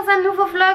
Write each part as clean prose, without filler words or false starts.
dans un nouveau vlog.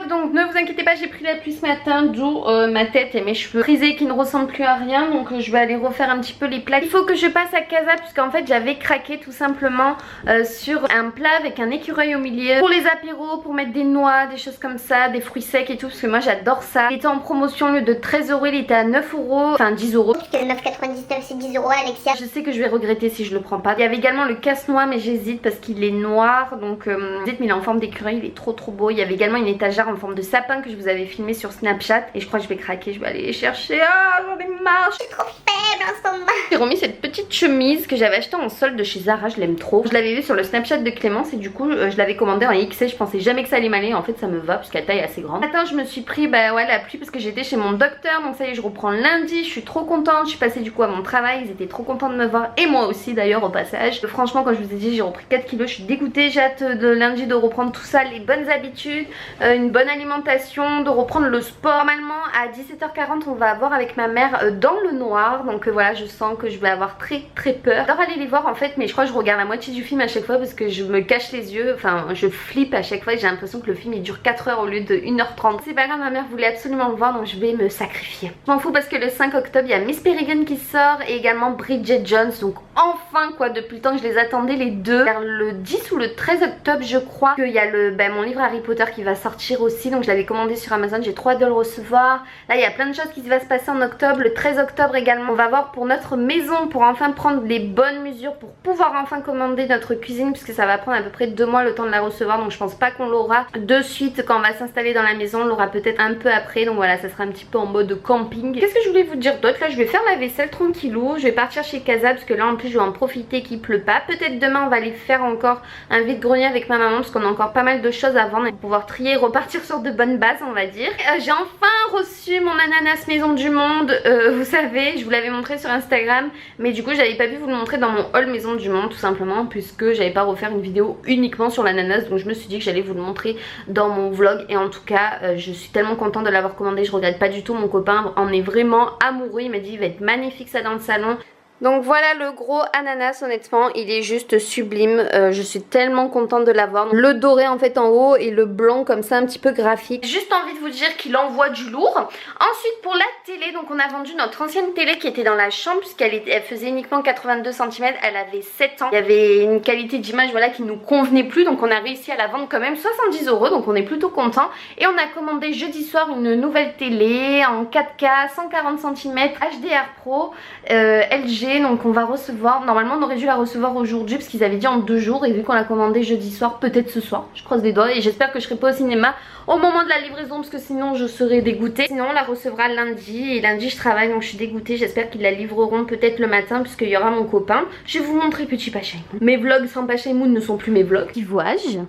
Donc ne vous inquiétez pas, j'ai pris la pluie ce matin, d'où ma tête et mes cheveux frisés qui ne ressemblent plus à rien. Donc je vais aller refaire un petit peu les plats. Il faut que je passe à Casa puisqu'en fait j'avais craqué tout simplement sur un plat avec un écureuil au milieu pour les apéros, pour mettre des noix, des choses comme ça, des fruits secs et tout, parce que moi j'adore ça. Il était en promotion, au lieu de 13 euros il était à 9 euros, enfin 10 euros. Puisque le 9,99 c'est 10 euros, Alexia. Je sais que je vais regretter si je le prends pas. Il y avait également le casse-noix mais j'hésite parce qu'il est noir, donc j'hésite, mais il est en forme d'écureuil, il est trop beau. Il y avait également une étagère en forme de sapin que je vous avais filmé sur Snapchat et je crois que je vais craquer, je vais aller les chercher. Ah, j'en ai marre, Je suis trop faible en ce moment. j'ai remis cette petite chemise que j'avais achetée en solde de chez Zara, je l'aime trop. Je l'avais vue sur le Snapchat de Clémence et du coup je l'avais commandée en XL. Je pensais jamais que ça allait m'aller, en fait ça me va puisque la taille est assez grande. Matin je me suis pris la pluie parce que j'étais chez mon docteur, donc ça y est je reprends lundi. Je suis trop contente, je suis passée du coup à mon travail, ils étaient trop contents de me voir et moi aussi d'ailleurs au passage. Franchement quand je vous ai dit j'ai repris 4 kilos, je suis dégoûtée. J'ai hâte de lundi de reprendre tout ça, les bonnes habitudes, une bonne alimentation, de reprendre le sport. Normalement à 17h40 on va avoir avec ma mère Dans le Noir, donc voilà, je sens que je vais avoir très peur. J'adore aller les voir en fait, mais je crois que je regarde la moitié du film à chaque fois parce que je me cache les yeux, enfin je flippe à chaque fois et j'ai l'impression que le film il dure 4 heures au lieu de 1h30. C'est pas grave, ma mère voulait absolument le voir donc je vais me sacrifier. Je m'en fous parce que le 5 octobre il y a Miss Peregrine qui sort et également Bridget Jones, donc enfin quoi, depuis le temps que je les attendais les deux. Vers le 10 ou le 13 octobre je crois qu'il y a mon livre Harry Potter qui va sortir aussi, donc je l'avais commandé sur Amazon, j'ai trop hâte de le recevoir. Là il y a plein de choses qui va se passer en octobre. Le 13 octobre également on va voir pour notre maison, pour enfin prendre les bonnes mesures, pour pouvoir enfin commander notre cuisine, puisque ça va prendre à peu près 2 mois le temps de la recevoir, donc je pense pas qu'on l'aura de suite quand on va s'installer dans la maison, on l'aura peut-être un peu après, donc voilà, ça sera un petit peu en mode camping. Qu'est-ce que je voulais vous dire d'autre? Là je vais faire la vaisselle tranquillou, je vais partir chez Casa parce que là en plus je vais en profiter qu'il pleut pas. Peut-être demain on va aller faire encore un vide-grenier avec ma maman parce qu'on a encore pas mal de choses à vendre et pouvoir trier et repartir sur de bonnes bases on va dire. J'ai enfin reçu mon ananas maison du monde, vous savez, je vous l'avais montré sur Instagram, mais du coup j'avais pas pu vous le montrer dans mon haul maison du monde tout simplement puisque j'avais pas refaire une vidéo uniquement sur l'ananas, donc je me suis dit que j'allais vous le montrer dans mon vlog. Et en tout cas je suis tellement contente de l'avoir commandé, je regrette pas du tout. Mon copain en est vraiment amoureux, il m'a dit il va être magnifique ça dans le salon. Donc voilà le gros ananas, honnêtement il est juste sublime, je suis tellement contente de l'avoir. Le doré en fait en haut et le blanc comme ça un petit peu graphique. Juste envie de vous dire qu'il envoie du lourd. Ensuite pour la télé, donc on a vendu notre ancienne télé qui était dans la chambre puisqu'elle faisait uniquement 82 cm, elle avait 7 ans. Il y avait une qualité d'image voilà qui nous convenait plus, donc on a réussi à la vendre quand même 70 €, donc on est plutôt content. Et on a commandé jeudi soir une nouvelle télé en 4K 140 cm HDR Pro LG. Donc on va recevoir, normalement on aurait dû la recevoir aujourd'hui parce qu'ils avaient dit en 2 jours, et vu qu'on l'a commandé jeudi soir, peut-être ce soir, je croise les doigts, et j'espère que je serai pas au cinéma au moment de la livraison parce que sinon je serais dégoûtée. Sinon on la recevra lundi, et lundi je travaille donc je suis dégoûtée. J'espère qu'ils la livreront peut-être le matin puisqu'il y aura mon copain. Je vais vous montrer petit Pacha et Moon. Mes vlogs sans Pacha et Moon ne sont plus mes vlogs. Petit vois-je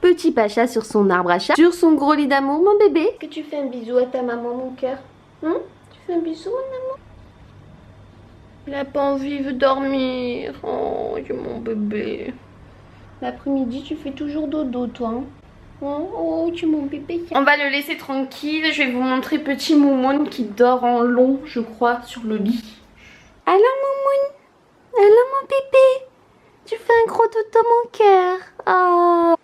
petit Pacha sur son arbre à chat, sur son gros lit d'amour, mon bébé. Est-ce que tu fais un bisou à ta maman mon cœur? Tu fais un bisou mon amour? Il a pas envie, il veut dormir. Oh, mon bébé. L'après-midi, tu fais toujours dodo, toi. Hein? Oh, tu es mon bébé. On va le laisser tranquille. Je vais vous montrer petit Moumoun qui dort en long, je crois, sur le lit. Alors, Moumoun? Alors, mon bébé? Tu fais un gros dodo, mon cœur. Oh.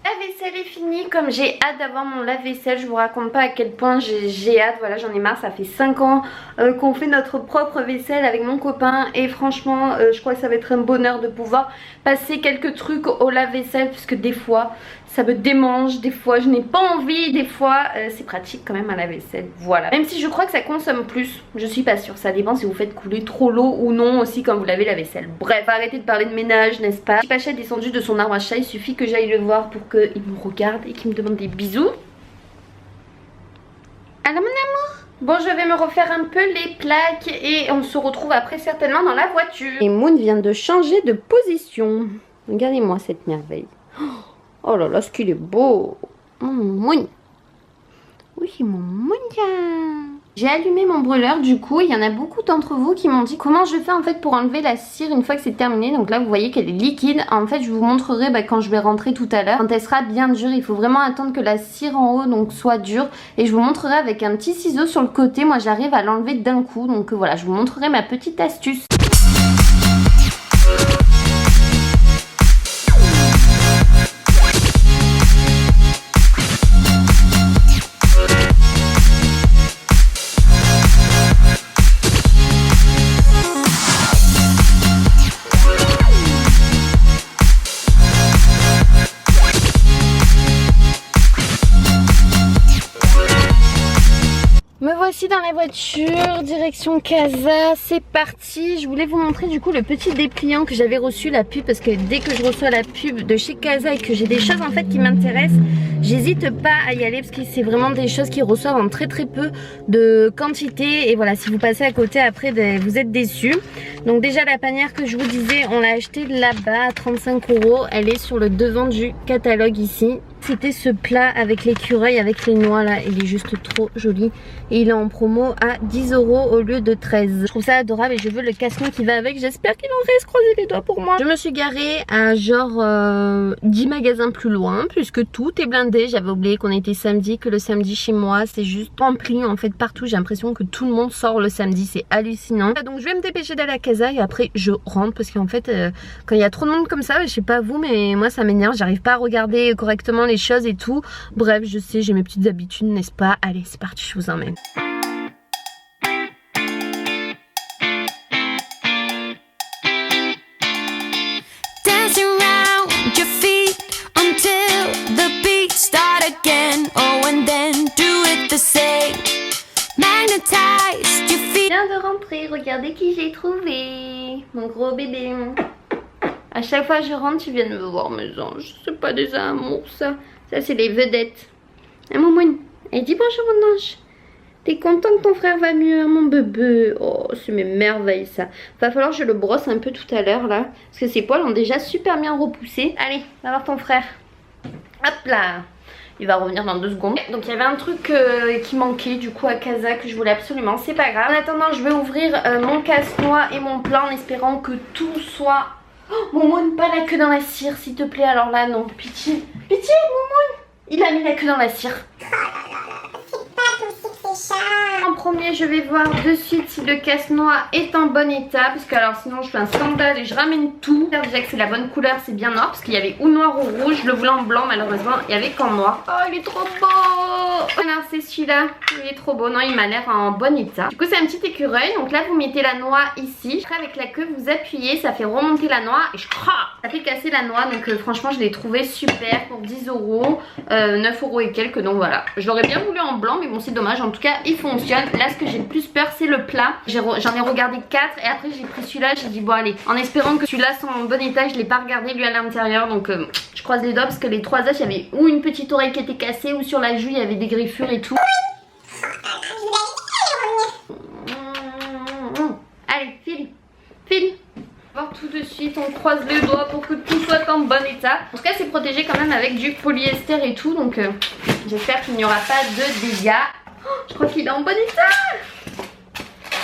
La vaisselle est finie, comme j'ai hâte d'avoir mon lave-vaisselle, je vous raconte pas à quel point j'ai hâte, voilà j'en ai marre, ça fait 5 ans qu'on fait notre propre vaisselle avec mon copain et franchement je crois que ça va être un bonheur de pouvoir passer quelques trucs au lave-vaisselle puisque des fois ça me démange, des fois je n'ai pas envie, des fois c'est pratique quand même à la vaisselle, voilà. Même si je crois que ça consomme plus, je suis pas sûre, ça dépend si vous faites couler trop l'eau ou non aussi quand vous lavez la vaisselle. Bref, arrêtez de parler de ménage n'est-ce pas. Si Pacha est descendu de son arbre à chat, il suffit que j'aille le voir pour qu'il me regarde et qu'il me demande des bisous. Alors mon amour, bon je vais me refaire un peu les plaques et on se retrouve après certainement dans la voiture. Et Moon vient de changer de position. Regardez-moi cette merveille. Oh là là, ce qu'il est beau. Mon Moon. Oui, mon Moon. J'ai allumé mon brûleur du coup, il y en a beaucoup d'entre vous qui m'ont dit comment je fais en fait pour enlever la cire une fois que c'est terminé. Donc là vous voyez qu'elle est liquide. En fait je vous montrerai quand je vais rentrer tout à l'heure. Quand elle sera bien dure, il faut vraiment attendre que la cire en haut donc soit dure. Et je vous montrerai avec un petit ciseau sur le côté. Moi j'arrive à l'enlever d'un coup. Donc voilà, je vous montrerai ma petite astuce. Me voici dans la voiture, direction Casa, c'est parti. Je voulais vous montrer du coup le petit dépliant que j'avais reçu, la pub, parce que dès que je reçois la pub de chez Casa et que j'ai des choses en fait qui m'intéressent, j'hésite pas à y aller parce que c'est vraiment des choses qu'ils reçoivent en très peu de quantité. Et voilà, si vous passez à côté après, vous êtes déçus. Donc déjà la panière que je vous disais, on l'a achetée là-bas à 35 €. Elle est sur le devant du catalogue ici. C'était ce plat avec l'écureuil, avec les noix là, il est juste trop joli. Et il est en promo à 10 € au lieu de 13. Je trouve ça adorable et je veux le casse-noix qui va avec. J'espère qu'il en reste, croisez les doigts pour moi. Je me suis garée à genre 10 magasins plus loin, puisque tout est blindé. J'avais oublié qu'on était samedi, que le samedi chez moi c'est juste rempli en fait partout. J'ai l'impression que tout le monde sort le samedi, c'est hallucinant. Donc je vais me dépêcher d'aller à Casa et après je rentre parce qu'en fait quand il y a trop de monde comme ça, je sais pas vous mais moi ça m'énerve. J'arrive pas à regarder correctement les choses et tout. Bref, je sais, j'ai mes petites habitudes, n'est-ce pas? Allez, c'est parti, je vous emmène. Je viens de rentrer, regardez qui j'ai trouvé. Mon gros bébé. À chaque fois que je rentre, ils viennent me voir mes anges. C'est pas des amours ça. Ça c'est les vedettes. Ah Moumoune, elle dit bonjour mon ange. T'es content que ton frère va mieux, mon bébé? Oh, c'est mes merveilles ça. Va falloir que je le brosse un peu tout à l'heure là. Parce que ses poils ont déjà super bien repoussé. Allez, va voir ton frère. Hop là. Il va revenir dans 2 secondes. Donc il y avait un truc qui manquait du coup à Casa que je voulais absolument. C'est pas grave. En attendant, je vais ouvrir mon casse-noix et mon plat en espérant que tout soit... Oh, Moumoune, pas la queue dans la cire, s'il te plaît. Alors là, non. Pitié. Pitié, Moumoune. Il a mis la queue dans la cire. En premier, je vais voir de suite si le casse-noix est en bon état. Parce que alors sinon, je fais un scandale et je ramène tout. Déjà que c'est la bonne couleur, c'est bien noir. Parce qu'il y avait ou noir ou rouge. Je le voulais en blanc, malheureusement. Il y avait qu'en noir. Oh, il est trop beau. Alors, c'est celui-là. Il est trop beau. Non, il m'a l'air en bon état. Du coup, c'est un petit écureuil. Donc là, vous mettez la noix ici. Après, avec la queue, vous appuyez. Ça fait remonter la noix. Et ça fait casser la noix. Donc, franchement, je l'ai trouvé super pour 10 €. 9 € et quelques. Donc voilà. Je l'aurais bien voulu en blanc. Mais bon, c'est dommage. En tout cas, il fonctionne. Là, ce que j'ai le plus peur, c'est le plat. J'en ai regardé 4. Et après, j'ai pris celui-là. J'ai dit, bon, allez. En espérant que celui-là soit en bon état. Je l'ai pas regardé, lui, à l'intérieur. Donc, je croise les doigts. Parce que les 3 autres, il y avait ou une petite oreille qui était cassée. Ou sur la joue, il y avait des griffures et tout. Allez, file. File. On va voir tout de suite, on croise les doigts pour que tout soit en bon état. En tout cas, c'est protégé quand même avec du polyester et tout. Donc, j'espère qu'il n'y aura pas de dégâts. Oh, je crois qu'il est en bon état.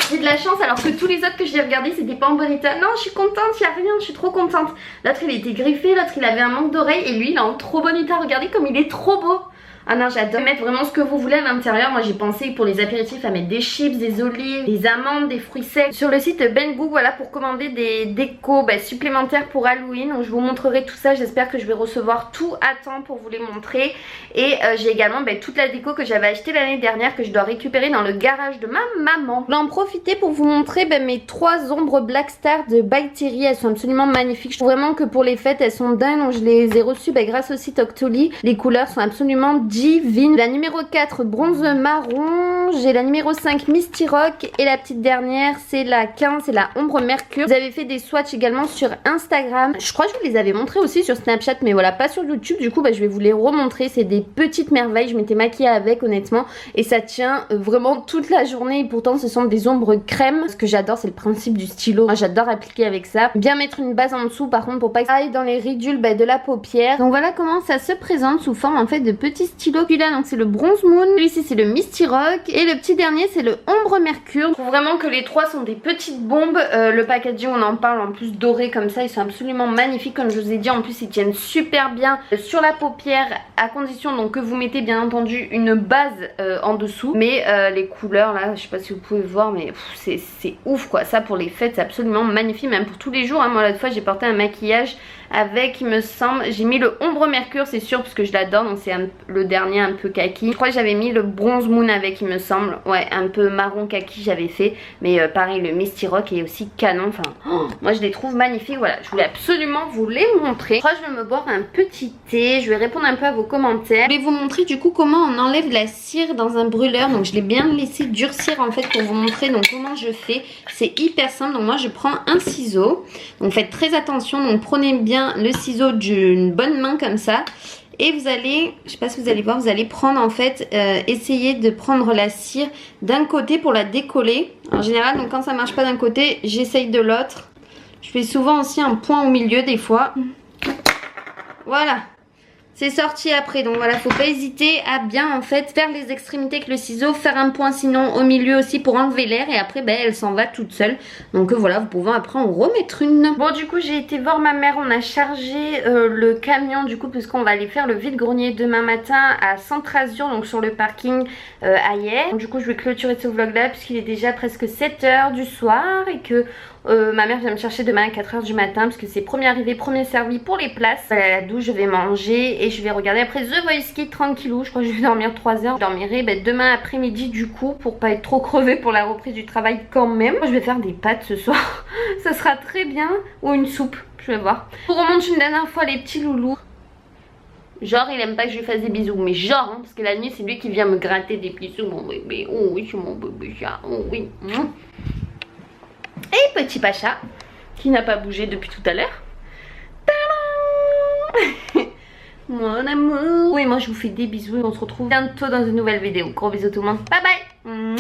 J'ai de la chance alors que tous les autres que j'ai regardés c'était pas en bon état. Non, je suis contente, il n'y a rien, je suis trop contente. L'autre il était griffé, l'autre il avait un manque d'oreille et lui il est en trop bon état. Regardez comme il est trop beau. Ah non, j'adore. Mettre vraiment ce que vous voulez à l'intérieur. Moi j'ai pensé pour les apéritifs à mettre des chips, des olives, des amandes, des fruits secs. Sur le site Banggood, voilà, pour commander des décos supplémentaires pour Halloween. Donc je vous montrerai tout ça. J'espère que je vais recevoir tout à temps pour vous les montrer. Et j'ai également toute la déco que j'avais achetée l'année dernière que je dois récupérer dans le garage de ma maman. Je vais en profiter pour vous montrer mes 3 ombres Black Star de By Terry. Elles sont absolument magnifiques. Je trouve vraiment que pour les fêtes elles sont dingues. Donc je les ai reçues grâce au site Octoly. Les couleurs sont absolument divine. La numéro 4 bronze marron, j'ai la numéro 5 Misty Rock et la petite dernière c'est la 15, c'est la ombre mercure. Vous avez fait des swatchs également sur Instagram. Je crois que je vous les avais montrés aussi sur Snapchat mais voilà pas sur YouTube. Du coup je vais vous les remontrer. C'est des petites merveilles. Je m'étais maquillée avec honnêtement et ça tient vraiment toute la journée et pourtant ce sont des ombres crème. Ce que j'adore c'est le principe du stylo. Moi j'adore appliquer avec ça. Bien mettre une base en dessous par contre pour pas que ça aille dans les ridules de la paupière. Donc voilà comment ça se présente sous forme en fait de petits stylos. stylos. Celui-là donc c'est le Bronze Moon, celui-ci c'est le Misty Rock et le petit dernier c'est le Ombre Mercure. Je trouve vraiment que les trois sont des petites bombes. Le packaging on en parle, en plus doré comme ça, ils sont absolument magnifiques comme je vous ai dit. En plus ils tiennent super bien sur la paupière, à condition donc que vous mettez bien entendu une base en dessous. Mais les couleurs là, je sais pas si vous pouvez voir, mais c'est ouf quoi. Ça pour les fêtes c'est absolument magnifique, même pour tous les jours hein. Moi l'autre fois j'ai porté un maquillage avec, il me semble, j'ai mis le Ombre Mercure c'est sûr parce que je l'adore, donc c'est le dernier un peu kaki. Je crois que j'avais mis le Bronze Moon avec, il me semble, ouais, un peu marron kaki j'avais fait. Mais pareil le Misty Rock est aussi canon, enfin moi je les trouve magnifiques. Voilà, je voulais absolument vous les montrer. Je crois que je vais me boire un petit thé, je vais répondre un peu à vos commentaires. Je vais vous montrer du coup comment on enlève la cire dans un brûleur. Donc je l'ai bien laissé durcir en fait pour vous montrer donc comment je fais. C'est hyper simple, donc moi je prends un ciseau, donc faites très attention, donc prenez bien le ciseau d'une bonne main comme ça. Et vous allez, je sais pas si vous allez voir, vous allez prendre en fait, essayer de prendre la cire d'un côté pour la décoller. En général, donc quand ça marche pas d'un côté, j'essaye de l'autre. Je fais souvent aussi un point au milieu des fois. Voilà. C'est sorti après, donc voilà, faut pas hésiter à bien en fait faire les extrémités avec le ciseau, faire un point sinon au milieu aussi pour enlever l'air et après ben elle s'en va toute seule. Donc voilà, vous pouvez après en remettre une. Bon du coup j'ai été voir ma mère, on a chargé le camion du coup puisqu'on va aller faire le vide-grenier demain matin à Centrasure, donc sur le parking à hier. Donc, du coup je vais clôturer ce vlog là puisqu'il est déjà presque 7 h du soir et que ma mère vient me chercher demain à 4 h du matin parce que c'est premier arrivé, premier servi pour les places. À la douche je vais manger et je vais regarder après The Voice Kids tranquillou. Je crois que je vais dormir 3 heures. Je dormirai demain après-midi du coup pour pas être trop crevée pour la reprise du travail quand même. Moi, je vais faire des pâtes ce soir. Ça sera très bien. Ou une soupe, je vais voir. Je vous remonte une dernière fois les petits loulous. Genre il aime pas que je lui fasse des bisous, mais genre hein, parce que la nuit c'est lui qui vient me gratter des bisous, mon bébé. Oh oui c'est mon bébé chat, oh oui. Et petit Pacha qui n'a pas bougé depuis tout à l'heure. Mon amour. Oui moi je vous fais des bisous et on se retrouve bientôt dans une nouvelle vidéo. Gros bisous tout le monde, bye bye.